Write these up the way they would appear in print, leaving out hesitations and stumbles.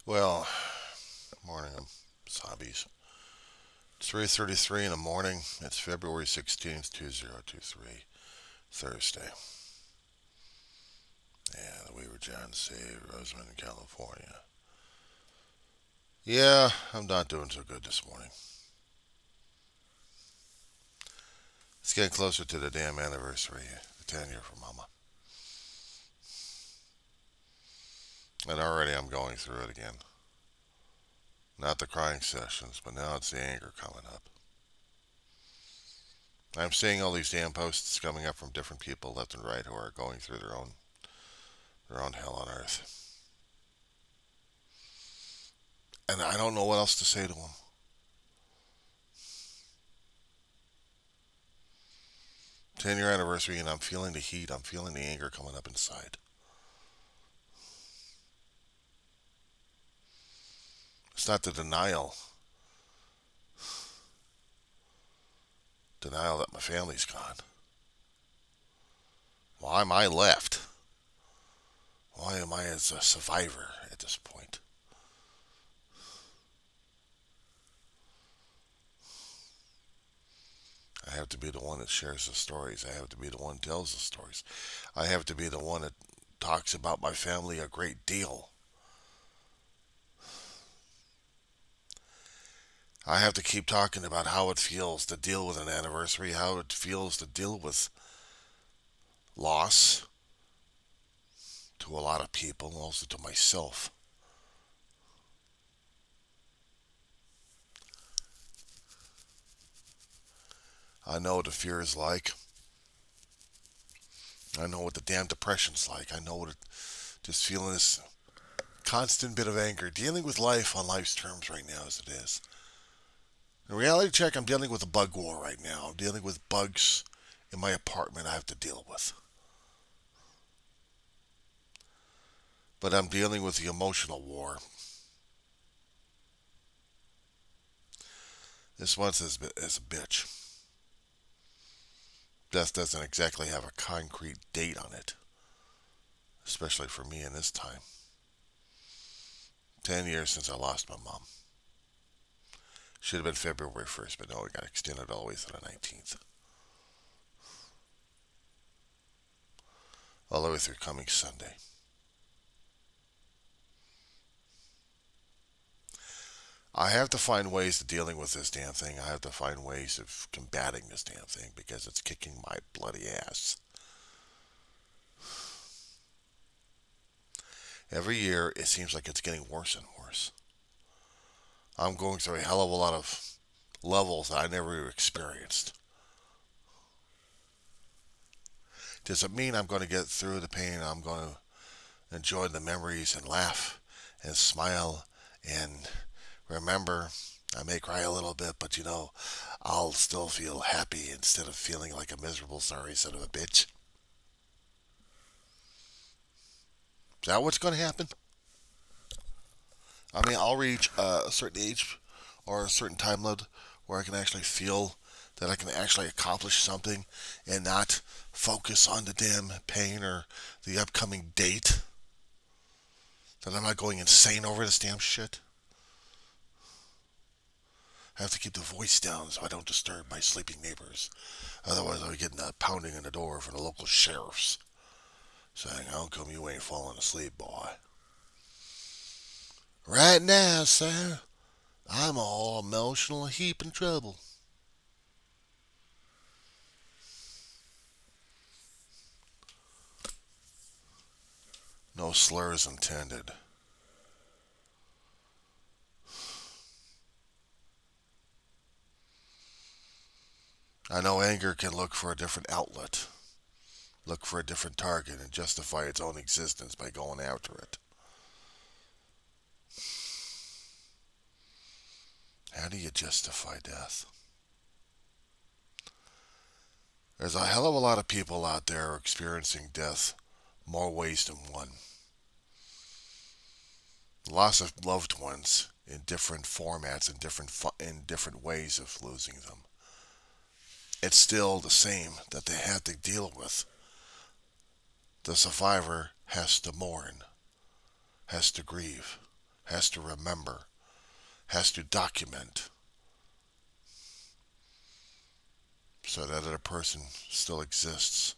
Well, morning, zombies. It's 3:33 in the morning. It's February 16th, 2023, Thursday. Yeah, the Weaver John saved Rosamond, California. Yeah, I'm not doing so good this morning. It's getting closer to the damn anniversary, the 10-year for Mama. And already I'm going through it again. Not the crying sessions, but now it's the anger coming up. I'm seeing all these damn posts coming up from different people left and right who are going through their own hell on earth. And I don't know what else to say to them. 10-year anniversary, and I'm feeling the heat. I'm feeling the anger coming up inside. It's not the denial that my family's gone. Why am I left? Why am I as a survivor at this point? I have to be the one that shares the stories. I have to be the one that tells the stories. I have to be the one that talks about my family a great deal. I have to keep talking about how it feels to deal with an anniversary, how it feels to deal with loss to a lot of people, also to myself. I know what the fear is like. I know what the damn depression's like. I know what just feeling this constant bit of anger, dealing with life on life's terms right now as it is. In reality check, I'm dealing with a bug war right now. I'm dealing with bugs in my apartment I have to deal with. But I'm dealing with the emotional war. This month is a bitch. Death doesn't exactly have a concrete date on it, especially for me in this time. 10 years since I lost my mom. Should have been February 1st, but no, it got extended all the way to the 19th. All the way through coming Sunday. I have to find ways of dealing with this damn thing. I have to find ways of combating this damn thing because it's kicking my bloody ass. Every year, it seems like it's getting worse and worse. I'm going through a hell of a lot of levels that I never experienced. Does it mean I'm going to get through the pain? I'm going to enjoy the memories and laugh and smile and remember. I may cry a little bit, but I'll still feel happy instead of feeling like a miserable, sorry son of a bitch. Is that what's going to happen? I mean, I'll reach a certain age or a certain time limit where I can actually feel that I can actually accomplish something and not focus on the damn pain or the upcoming date. That I'm not going insane over this damn shit. I have to keep the voice down so I don't disturb my sleeping neighbors. Otherwise, I'll be getting that pounding on the door from the local sheriffs saying, "How come you ain't falling asleep, boy?" Right now, sir, I'm all emotional heap in trouble. No slurs intended. I know anger can look for a different outlet, look for a different target, and justify its own existence by going after it. How do you justify death? There's a hell of a lot of people out there experiencing death more ways than one. Loss of loved ones in different formats and different ways of losing them. It's still the same that they have to deal with. The survivor has to mourn, has to grieve, has to remember, has to document, so that other person still exists.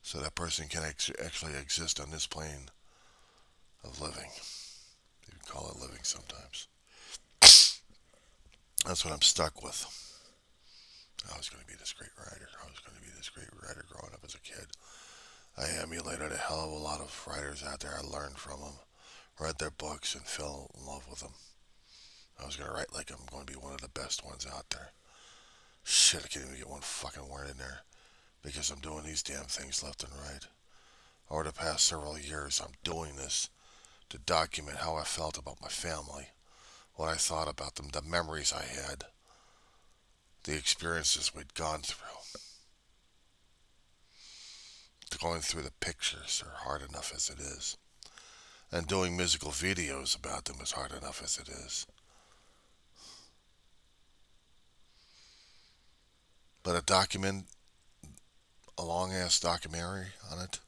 So that person can actually exist on this plane of living. You can call it living sometimes. That's what I'm stuck with. I was going to be this great writer. I was going to be this great writer growing up as a kid. I emulated a hell of a lot of writers out there. I learned from them, read their books, and fell in love with them. I was going to write like I'm going to be one of the best ones out there. Shit, I can't even get one fucking word in there because I'm doing these damn things left and right. Over the past several years, I'm doing this to document how I felt about my family, what I thought about them, the memories I had, the experiences we'd gone through. Going through the pictures are hard enough as it is. And doing musical videos about them is hard enough as it is. But a long-ass documentary on it,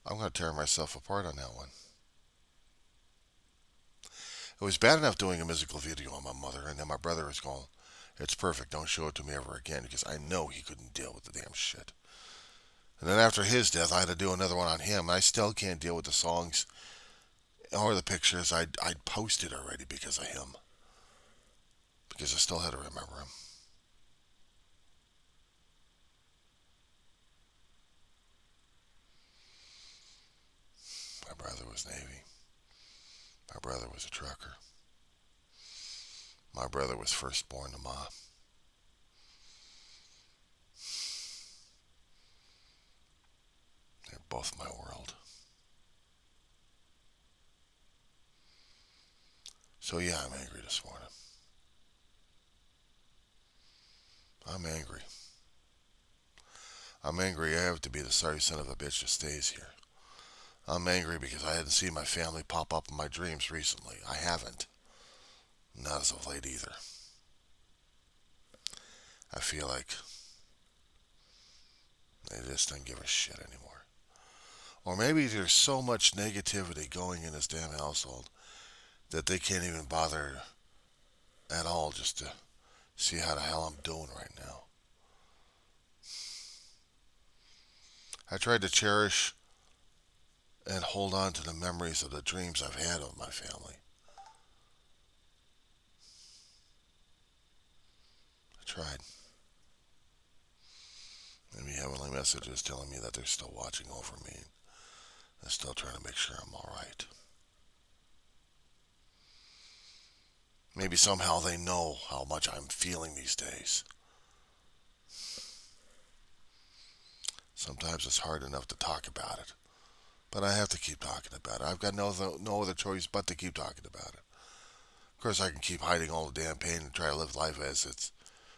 I'm going to tear myself apart on that one. It was bad enough doing a musical video on my mother, and then my brother was going, "It's perfect, don't show it to me ever again," because I know he couldn't deal with the damn shit. And then after his death, I had to do another one on him, and I still can't deal with the songs or the pictures I'd posted already because of him. Because I still had to remember him. My brother was Navy. My brother was a trucker. My brother was firstborn to Ma. They're both my world. So yeah, I'm angry this morning. I'm angry. I'm angry I have to be the sorry son of a bitch that stays here. I'm angry because I hadn't seen my family pop up in my dreams recently. I haven't. Not as of late either. I feel like they just don't give a shit anymore. Or maybe there's so much negativity going in this damn household that they can't even bother at all just to see how the hell I'm doing right now. I tried to cherish and hold on to the memories of the dreams I've had of my family. I tried. Maybe heavenly messages telling me that they're still watching over me. They're still trying to make sure I'm alright. Maybe somehow they know how much I'm feeling these days. Sometimes it's hard enough to talk about it. But I have to keep talking about it. I've got no other choice but to keep talking about it. Of course, I can keep hiding all the damn pain and try to live life as it's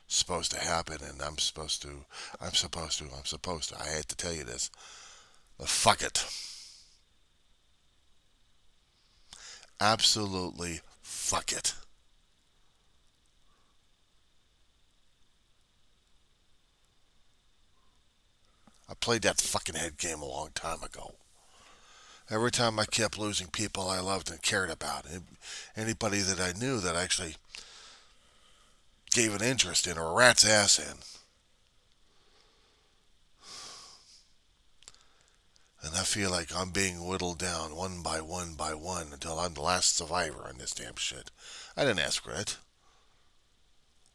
supposed to happen, and I'm supposed to. I hate to tell you this, but fuck it. Absolutely fuck it. I played that fucking head game a long time ago. Every time I kept losing people I loved and cared about, anybody that I knew that actually gave an interest in or a rat's ass in. And I feel like I'm being whittled down one by one until I'm the last survivor in this damn shit. I didn't ask for it.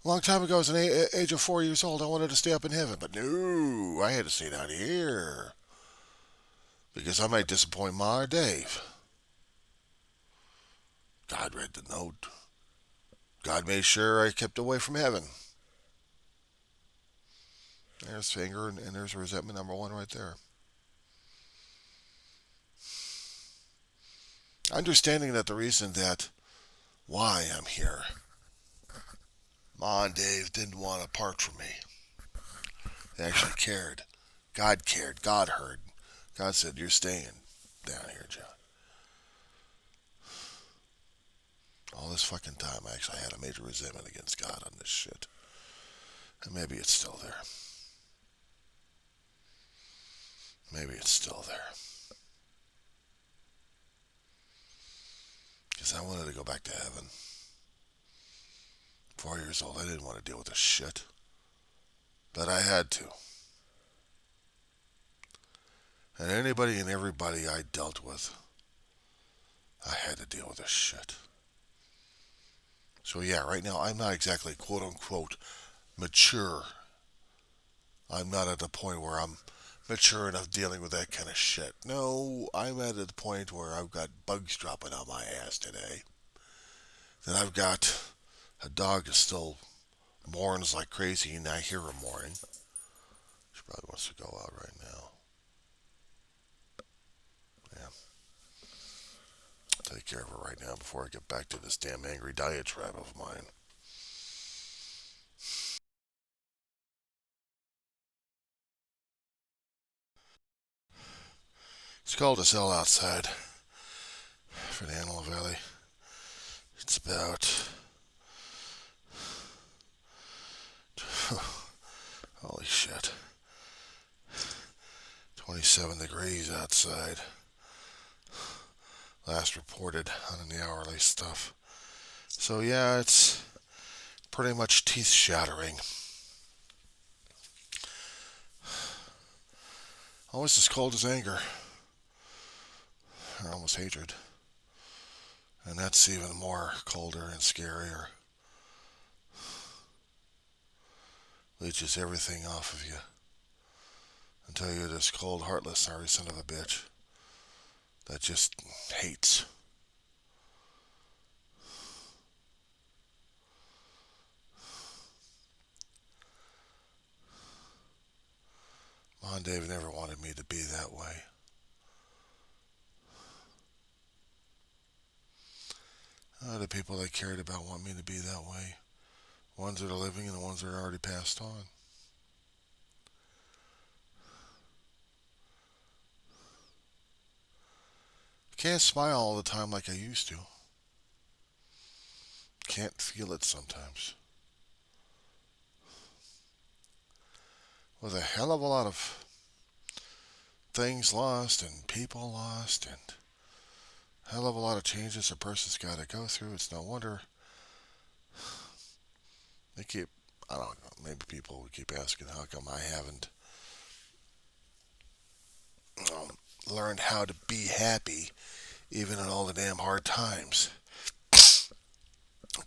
A long time ago, as an age of 4 years old, I wanted to stay up in heaven, but no, I had to stay down here. Because I might disappoint Ma or Dave. God read the note. God made sure I kept away from heaven. There's anger and there's resentment number one right there. Understanding that the reason that why I'm here, Ma and Dave didn't want to part from me. They actually cared. God cared. God heard. God said, "You're staying down here, John." All this fucking time, I actually had a major resentment against God on this shit. And maybe it's still there. Maybe it's still there. Because I wanted to go back to heaven. 4 years old, I didn't want to deal with this shit. But I had to. And anybody and everybody I dealt with, I had to deal with this shit. So yeah, right now I'm not exactly quote unquote mature. I'm not at the point where I'm mature enough dealing with that kind of shit. No, I'm at the point where I've got bugs dropping on my ass today. Then I've got a dog that still mourns like crazy, and I hear her mourning. She probably wants to go out right now. Yeah. I'll take care of her right now before I get back to this damn angry diatribe of mine. It's cold as hell outside for the Antelope Valley. It's about holy shit, 27 degrees outside. Last reported on the hourly stuff. So yeah, it's pretty much teeth shattering. Almost as cold as anger, or almost hatred. And that's even more colder and scarier. Leeches everything off of you until you're this cold, heartless, sorry son of a bitch that just hates. Mom, Dave never wanted me to be that way. The people they cared about want me to be that way. Ones that are living and the ones that are already passed on. I can't smile all the time like I used to. Can't feel it sometimes. With a hell of a lot of things lost and people lost and a hell of a lot of changes a person's got to go through, it's no wonder they keep, I don't know, maybe people would keep asking how come I haven't learned how to be happy even in all the damn hard times.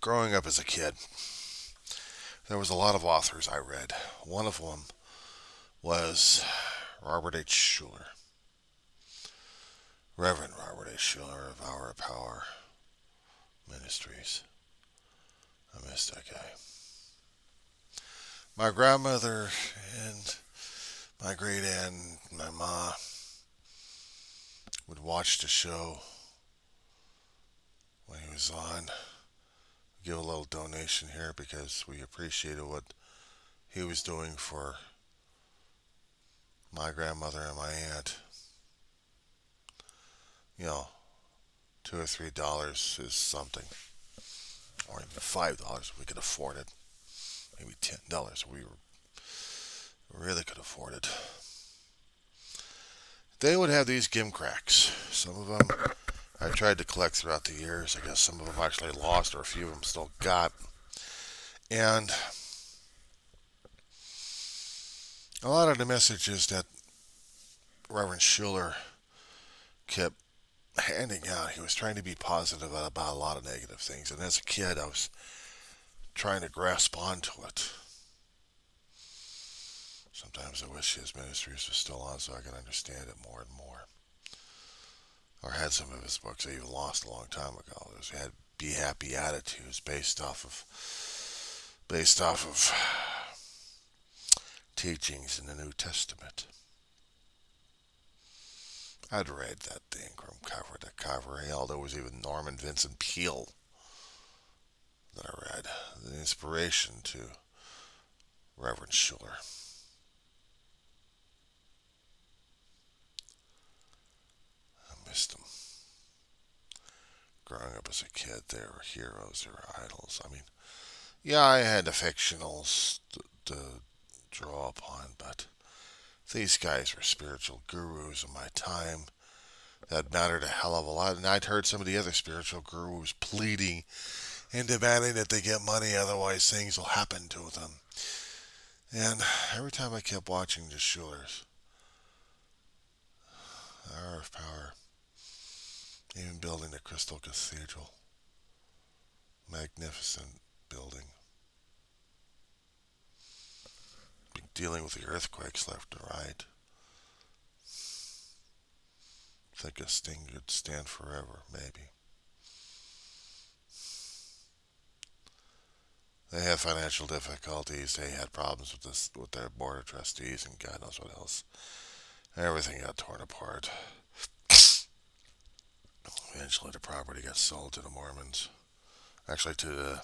Growing up as a kid, there was a lot of authors I read. One of them was Robert H. Schuller. Reverend Robert H. Schuller of Hour of Power Ministries. I miss that guy. My grandmother and my great aunt, my ma, would watch the show when he was on. Give a little donation here because we appreciated what he was doing for my grandmother and my aunt. You know, $2 or $3 is something, or even $5 if we could afford it. Maybe $10 we really could afford it. They would have these gimcracks. Some of them I tried to collect throughout the years. I guess some of them actually lost, or a few of them still got. And a lot of the messages that Reverend Schuller kept handing out, he was trying to be positive about a lot of negative things. And as a kid, I was trying to grasp onto it. Sometimes I wish his ministries were still on so I could understand it more and more. Or had some of his books I even lost a long time ago. There's had Be Happy Attitudes based off of teachings in the New Testament. I'd read that thing from cover to cover. Hell, there was even Norman Vincent Peale that I read. The inspiration to Reverend Schuller. I missed them. Growing up as a kid, they were heroes, they were idols. I mean, yeah, I had the fictionals to draw upon, but These guys were spiritual gurus of my time. That mattered a hell of a lot. And I'd heard some of the other spiritual gurus pleading and demanding that they get money, otherwise things will happen to them. And every time I kept watching the Schulers, the Hour of Power, even building the Crystal Cathedral, magnificent building, dealing with the earthquakes left and right. Think a Sting could stand forever, maybe. They had financial difficulties. They had problems with their board of trustees, and God knows what else. Everything got torn apart. Eventually, the property got sold to the Mormons. Actually, to the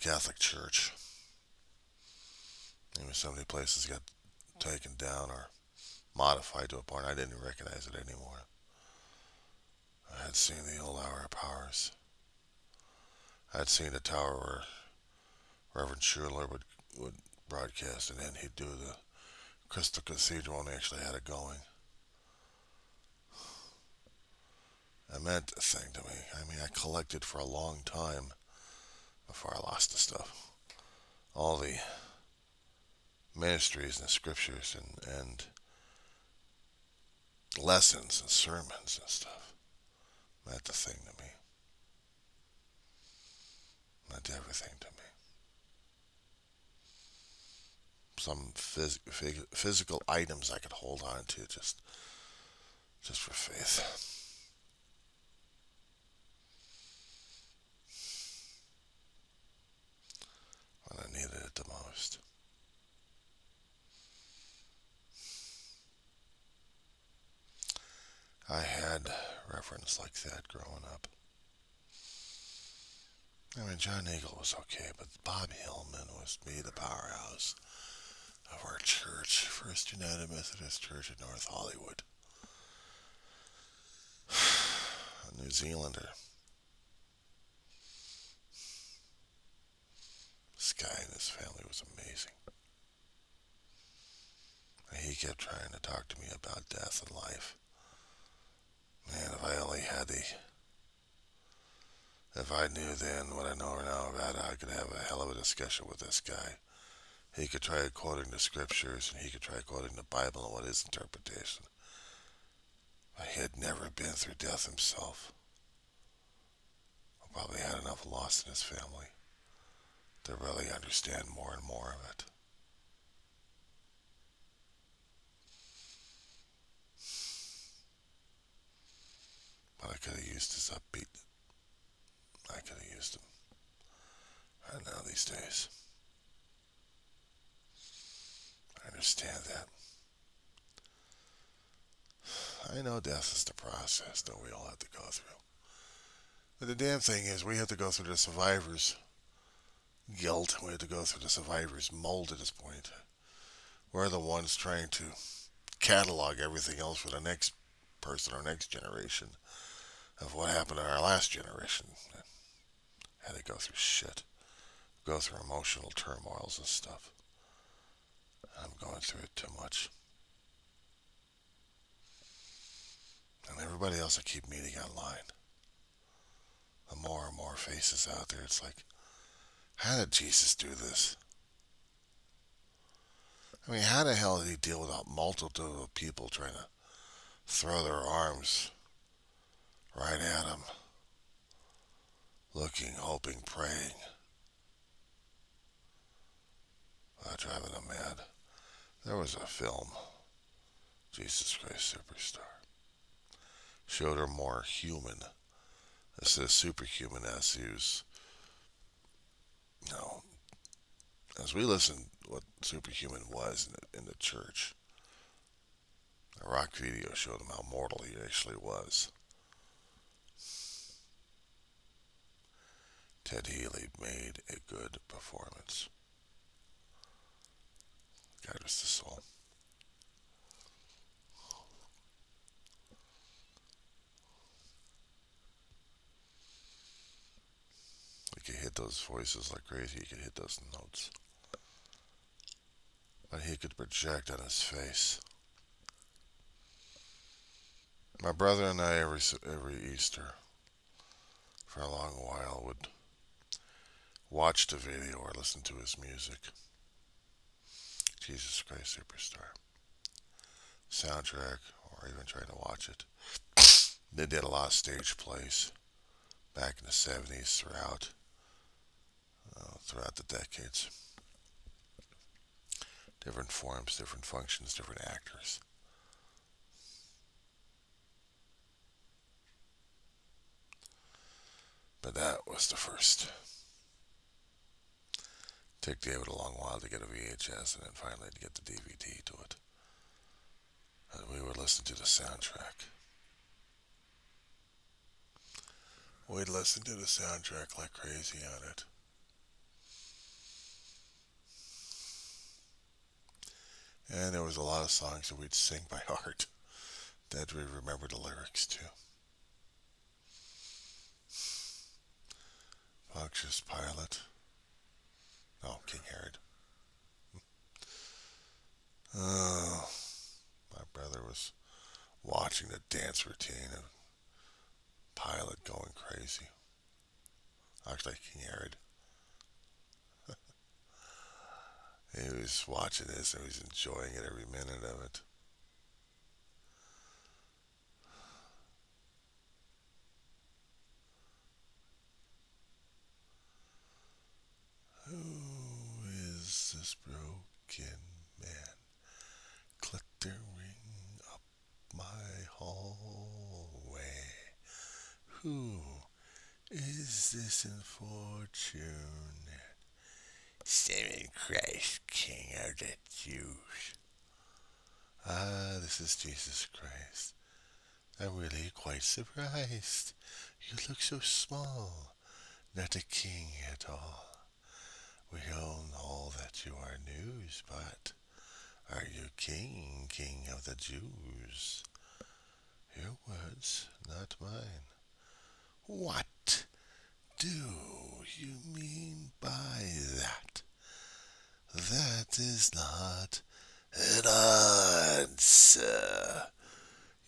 Catholic Church. Even so many places got taken down or modified to a point I didn't recognize it anymore. I had seen the old Hour of Powers. I had seen the tower where Reverend Schuler would broadcast, and then he'd do the Crystal Cathedral, and they actually had it going. It meant a thing to me. I mean, I collected for a long time before I lost the stuff. All the ministries and the scriptures and lessons and sermons and stuff meant the thing to me. Meant everything to me. Some physical items I could hold on to just for faith. When I needed it the most. I had reference like that growing up. I mean, John Eagle was okay, but Bob Hillman was to me the powerhouse of our church, First United Methodist Church in North Hollywood. A New Zealander. This guy and his family was amazing. And he kept trying to talk to me about death and life. Man, if I only had if I knew then what I know now about it, I could have a hell of a discussion with this guy. He could try quoting the scriptures, and he could try quoting the Bible and what his interpretation. But he had never been through death himself. Probably had enough loss in his family to really understand more and more of it. But I could have used his upbeat. I could have used him right now these days. I understand that. I know death is the process that we all have to go through. But the damn thing is, we have to go through the survivor's guilt. We have to go through the survivor's mold at this point. We're the ones trying to catalog everything else for the next person or next generation of what happened to our last generation. Had to go through shit. Go through emotional turmoils and stuff. I'm going through it too much. And everybody else I keep meeting online. The more and more faces out there, it's like, how did Jesus do this? I mean, how the hell did he deal with a multitude of people trying to throw their arms right at him? Looking, hoping, praying. Driving them mad. There was a film, Jesus Christ Superstar. Showed her more human. Instead of superhuman as he was, as we listened what superhuman was in the church. A rock video showed him how mortal he actually was. Ted Healy made a good performance. God rest his soul. He could hit those voices like crazy. He could hit those notes. what he could project on his face. My brother and I, every Easter, for a long while, would watch the video or listen to his music. Jesus Christ Superstar. Soundtrack, or even trying to watch it. They did a lot of stage plays back in the 70s throughout the decades. Different forms, different functions, different actors. But that was the first. Took David a long while to get a VHS and then finally to get the DVD to it. And we would listen to the soundtrack. We'd listen to the soundtrack like crazy on it. And there was a lot of songs that we'd sing by heart that we remember the lyrics to. Pontius Pilate. Oh, King Herod. Oh, my brother was watching the dance routine of Pilate going crazy. Actually, King Herod. He was watching this and he was enjoying it every minute of it. Who is this broken man cluttering up my hallway? Who is this unfortunate Saving Christ, King of the Jews? Ah, this is Jesus Christ. I'm really quite surprised. You look so small, not a king at all. We don't know that you are news, but are you king, king of the Jews? Your words, not mine. What do you mean by that? That is not an answer.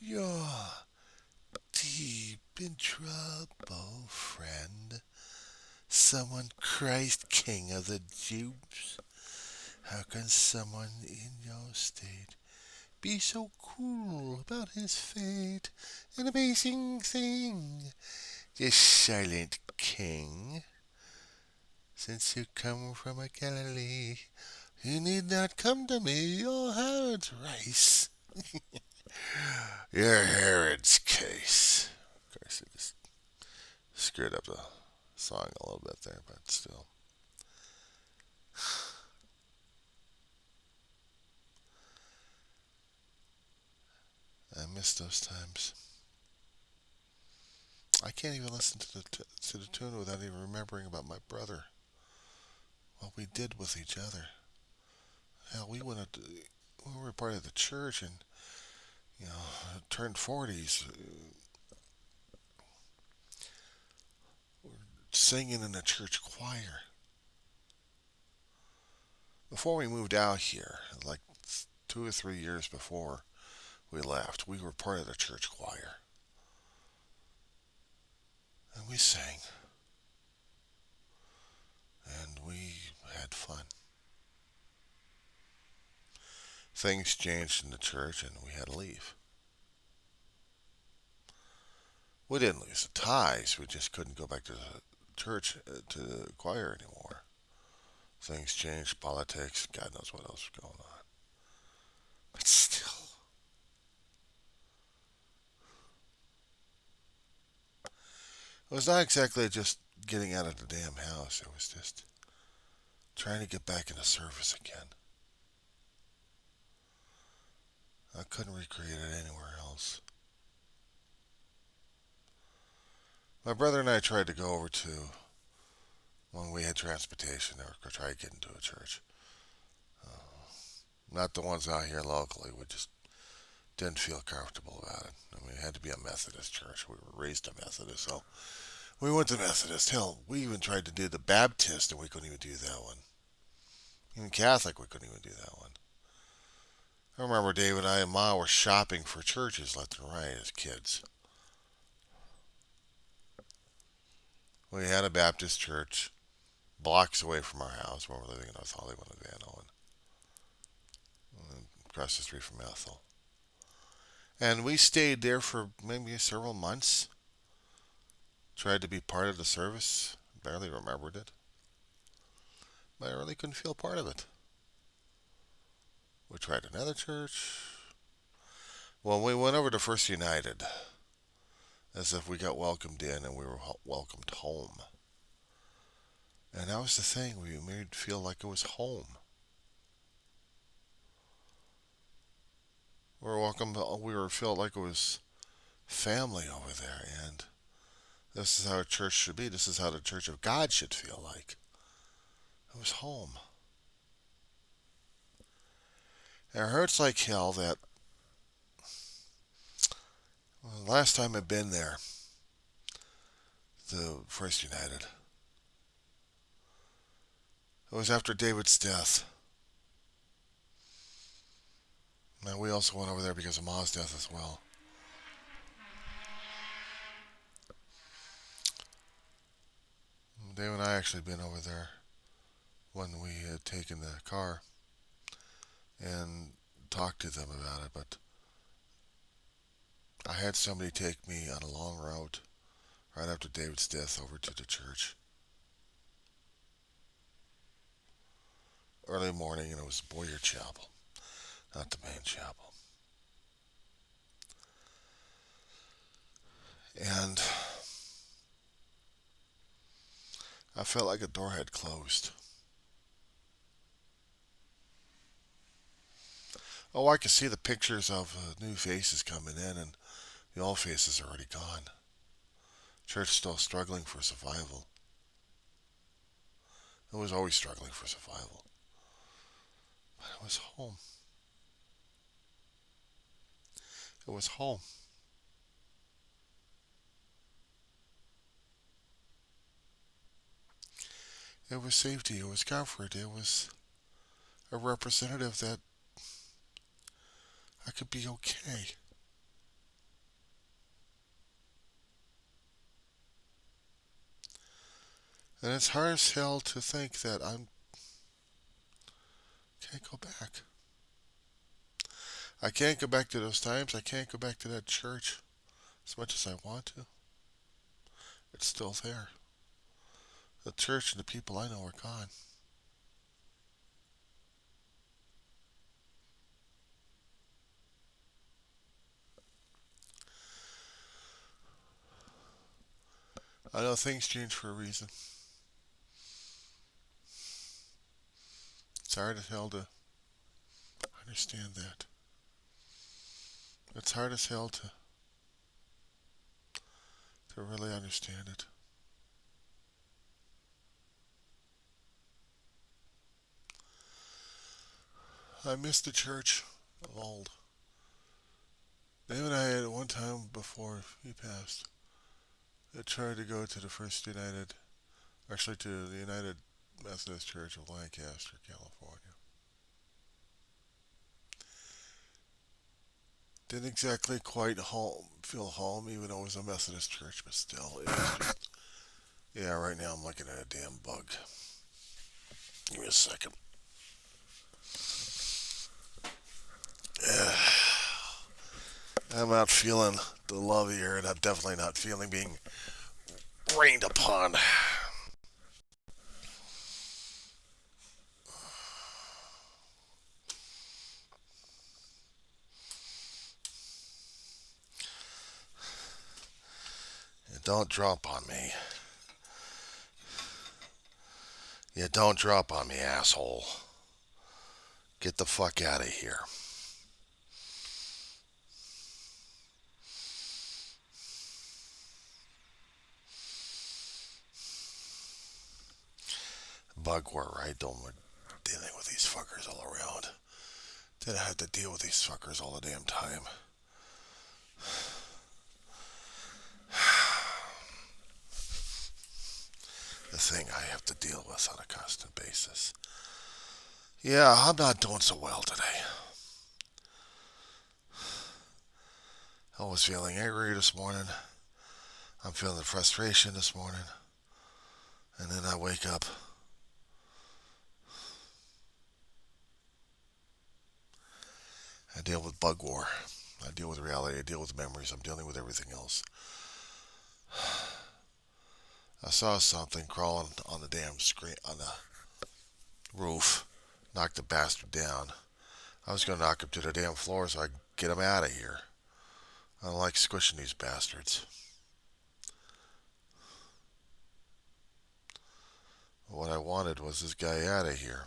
You're deep in trouble, friend. Someone Christ King of the Jews. How can someone in your state be so cool about his fate? An amazing thing. This silent king. Since you come from a Galilee, you need not come to me or Herod's race. You're Herod's case. Of course, it just screwed up the song a little bit there, but still. I miss those times. I can't even listen to the tune without even remembering about my brother. What we did with each other. Hell, we were part of the church and turned 40s, singing in the church choir. Before we moved out here, like 2 or 3 years before we left, we were part of the church choir. And we sang. And we had fun. Things changed in the church and we had to leave. We didn't lose the ties, we just couldn't go back to the church, to the choir anymore. Things changed, politics, God knows what else was going on. But still. It was not exactly just getting out of the damn house. It was just trying to get back into service again. I couldn't recreate it anywhere else. My brother and I tried to go over to, when we had transportation, or try to get into a church. Not the ones out here locally. We just didn't feel comfortable about it. I mean, it had to be a Methodist church. We were raised a Methodist, so we went to Methodist. Hell, we even tried to do the Baptist, and we couldn't even do that one. Even Catholic, we couldn't even do that one. I remember Dave and I and Ma were shopping for churches left and right as kids. We had a Baptist church blocks away from our house where we're living in North Hollywood, Louisiana, and across the street from Ethel. And we stayed there for maybe several months. Tried to be part of the service. Barely remembered it. But I really couldn't feel part of it. We tried another church. Well, we went over to First United as if we got welcomed in and we were welcomed home. And that was the thing. We made it feel like it was home. We were welcome. We were felt like it was family over there, and this is how a church should be. This is how the Church of God should feel like. It was home. And it hurts like hell that the last time I'd been there, the First United, it was after David's death. And we also went over there because of Ma's death as well. Dave and I actually been over there when we had taken the car and talked to them about it, but I had somebody take me on a long route right after David's death over to the church. Early morning, and it was Boyer Chapel, not the main chapel. And I felt like a door had closed. Oh, I could see the pictures of new faces coming in, and the old faces are already gone. Church still struggling for survival. It was always struggling for survival. But it was home. It was home. It was safety. It was comfort. It was a representative that I could be okay. And it's hard as hell to think that I can't go back. I can't go back to those times. I can't go back to that church as much as I want to. It's still there. The church and the people I know are gone. I know things change for a reason. It's hard as hell to understand that. It's hard as hell to really understand it. I miss the church of old. Dave and I had one time before he passed, I tried to go to the First United, actually to the United Methodist Church of Lancaster, California. Didn't exactly quite feel home, even though it was a Methodist church, but still, it was just, yeah, right now I'm looking at a damn bug. Give me a second. I'm not feeling the love here, and I'm definitely not feeling being rained upon. Don't drop on me. Yeah, don't drop on me, asshole. Get the fuck out of here. Bugware, right? Don't we're dealing with these fuckers all around. Then I have to deal with these fuckers all the damn time. The thing I have to deal with on a constant basis. Yeah, I'm not doing so well today. I was feeling angry this morning. I'm feeling the frustration this morning. And then I wake up. I deal with bug war. I deal with reality. I deal with memories. I'm dealing with everything else. I saw something crawling on the damn screen, on the roof. Knocked the bastard down. I was going to knock him to the damn floor so I could get him out of here. I don't like squishing these bastards. What I wanted was this guy out of here.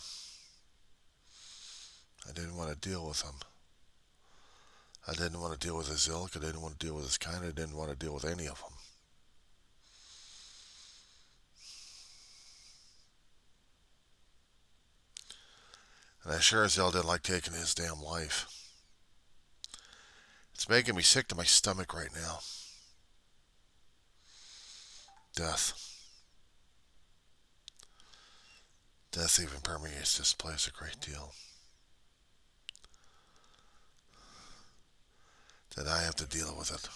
I didn't want to deal with him. I didn't want to deal with his ilk. I didn't want to deal with his kind. I didn't want to deal with any of them. And I sure as hell didn't like taking his damn life. It's making me sick to my stomach right now. Death. Death even permeates this place a great deal. That I have to deal with it.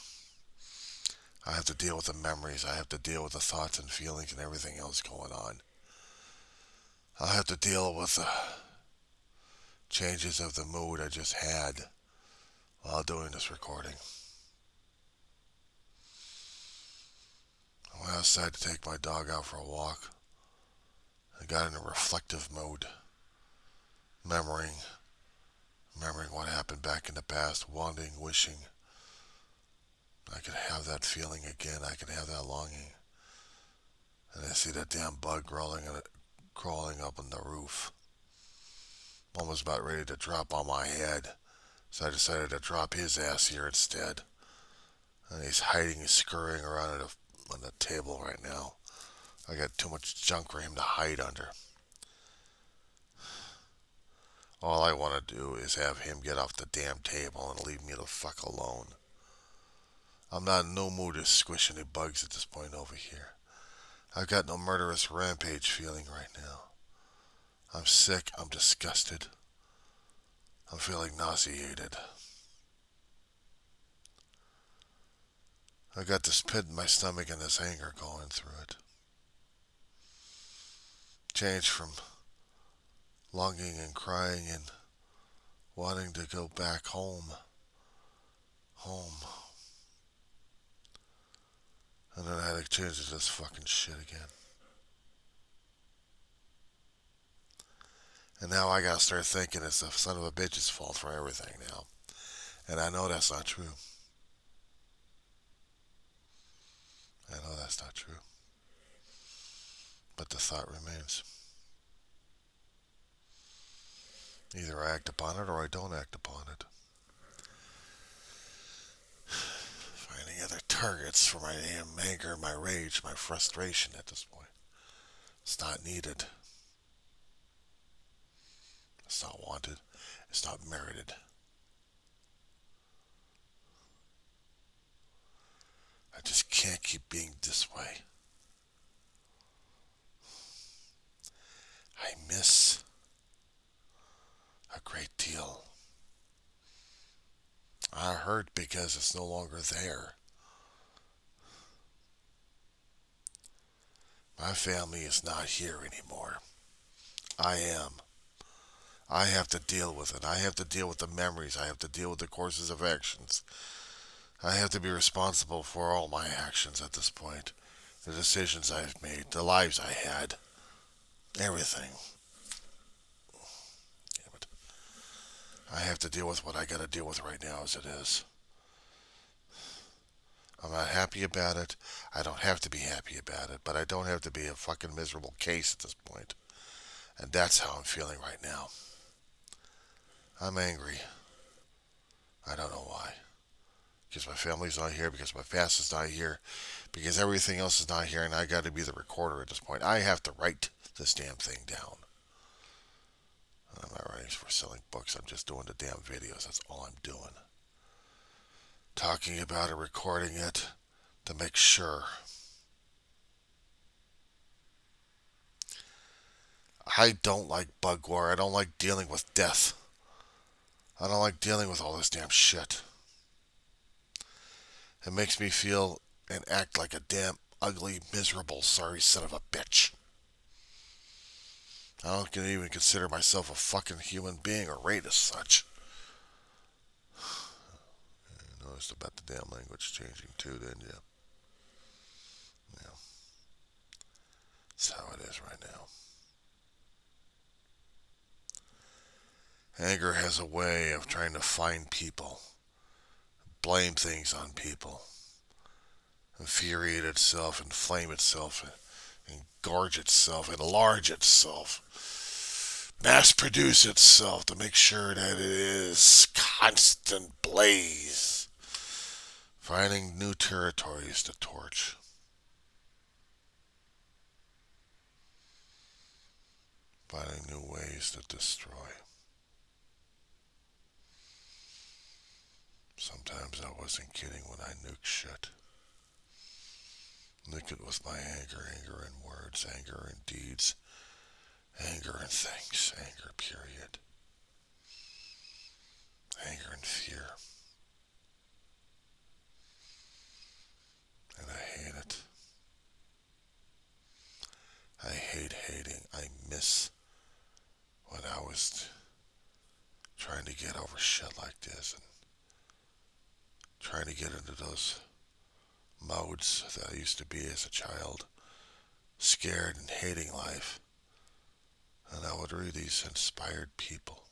I have to deal with the memories. I have to deal with the thoughts and feelings and everything else going on. I have to deal with the changes of the mood I just had while doing this recording. I went outside to take my dog out for a walk. I got in a reflective mode, remembering what happened back in the past, wanting, wishing I could have that feeling again. I could have that longing. And I see that damn bug crawling up on the roof. One was about ready to drop on my head, so I decided to drop his ass here instead. And he's hiding and scurrying around on the table right now. I got too much junk for him to hide under. All I want to do is have him get off the damn table and leave me the fuck alone. I'm not in no mood to squish any bugs at this point over here. I've got no murderous rampage feeling right now. I'm sick. I'm disgusted. I'm feeling nauseated. I got this pit in my stomach and this anger going through it. Change from longing and crying and wanting to go back home. And then I had to change to this fucking shit again. And now I gotta start thinking it's the son of a bitch's fault for everything now. And I know that's not true. I know that's not true. But the thought remains. Either I act upon it or I don't act upon it. Finding other targets for my damn anger, my rage, my frustration at this point. It's not needed. It's not wanted. It's not merited. I just can't keep being this way. I miss a great deal. I hurt because it's no longer there. My family is not here anymore. I am. I have to deal with it. I have to deal with the memories. I have to deal with the courses of actions. I have to be responsible for all my actions at this point. The decisions I've made, the lives I had, everything. Damn it. I have to deal with what I gotta deal with right now as it is. I'm not happy about it. I don't have to be happy about it, but I don't have to be a fucking miserable case at this point. And that's how I'm feeling right now. I'm angry. I don't know why. Because my family's not here, because my past is not here, because everything else is not here, and I got to be the recorder at this point. I have to write this damn thing down. I'm not writing for selling books. I'm just doing the damn videos. That's all I'm doing. Talking about it, recording it, to make sure. I don't like bug war. I don't like dealing with death. I don't like dealing with all this damn shit. It makes me feel and act like a damn ugly, miserable, sorry son of a bitch. I don't even consider myself a fucking human being or rate as such. You noticed about the damn language changing too, didn't you? Yeah. That's how it is right now. Anger has a way of trying to find people, blame things on people, infuriate itself, inflame itself, engorge itself, enlarge itself, mass produce itself to make sure that it is constant blaze, finding new territories to torch. Finding new ways to destroy. Sometimes I wasn't kidding when I nuked shit. Nuke it with my anger, anger in words, anger in deeds, anger in things, anger period, anger and fear. And I hate it. I hate hating. I miss when I was trying to get over shit like this and trying to get into those modes that I used to be as a child, scared and hating life. And I would read these inspired people,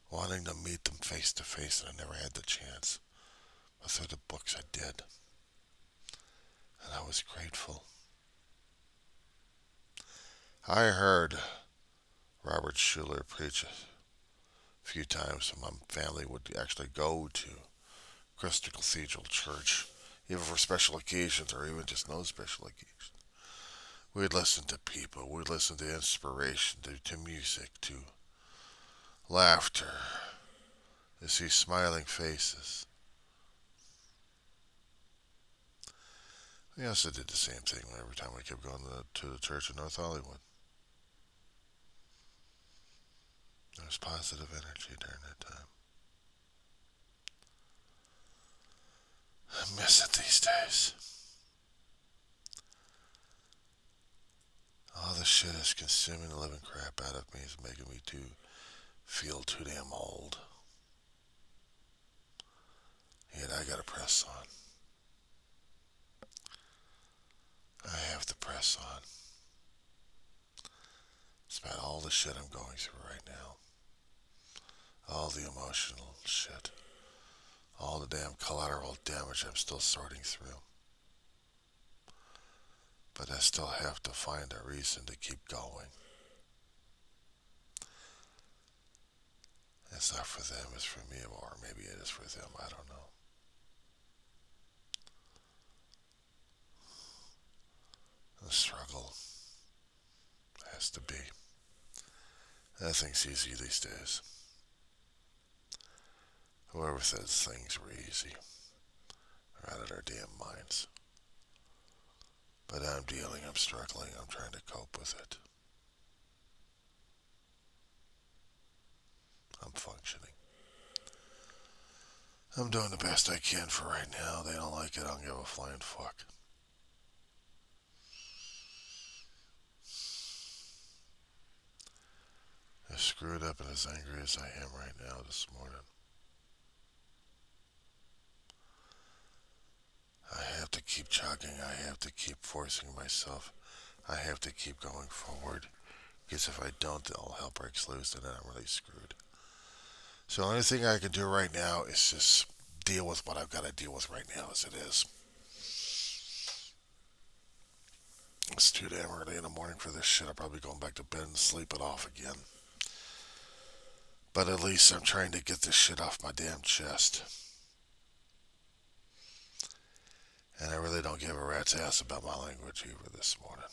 wanting to meet them face to face, and I never had the chance. But through the books I did. And I was grateful. I heard Robert Schuller preach a few times, and my family would actually go to Crystal Cathedral Church, even for special occasions or even just no special occasions. We'd listen to people, we'd listen to inspiration, to music, to laughter, to see smiling faces. We also did the same thing every time we kept going to the church in North Hollywood. There was positive energy during that time. I miss it these days. All this shit is consuming the living crap out of me. It's making me feel too damn old. Yet I gotta press on. I have to press on. Despite all the shit I'm going through right now. All the emotional shit. All the damn collateral damage I'm still sorting through. But I still have to find a reason to keep going. It's not for them, it's for me, or maybe it is for them, I don't know. The struggle has to be. Nothing's easy these days. Whoever says things were easy are out of their damn minds. But I'm dealing, I'm struggling, I'm trying to cope with it. I'm functioning. I'm doing the best I can for right now. They don't like it, I don't give a flying fuck. As screwed up and as angry as I am right now this morning, I have to keep chugging. I have to keep forcing myself. I have to keep going forward. Because if I don't, all hell breaks loose and then I'm really screwed. So the only thing I can do right now is just deal with what I've got to deal with right now as it is. It's too damn early in the morning for this shit. I'll probably going back to bed and sleep it off again. But at least I'm trying to get this shit off my damn chest. And I really don't give a rat's ass about my language either this morning.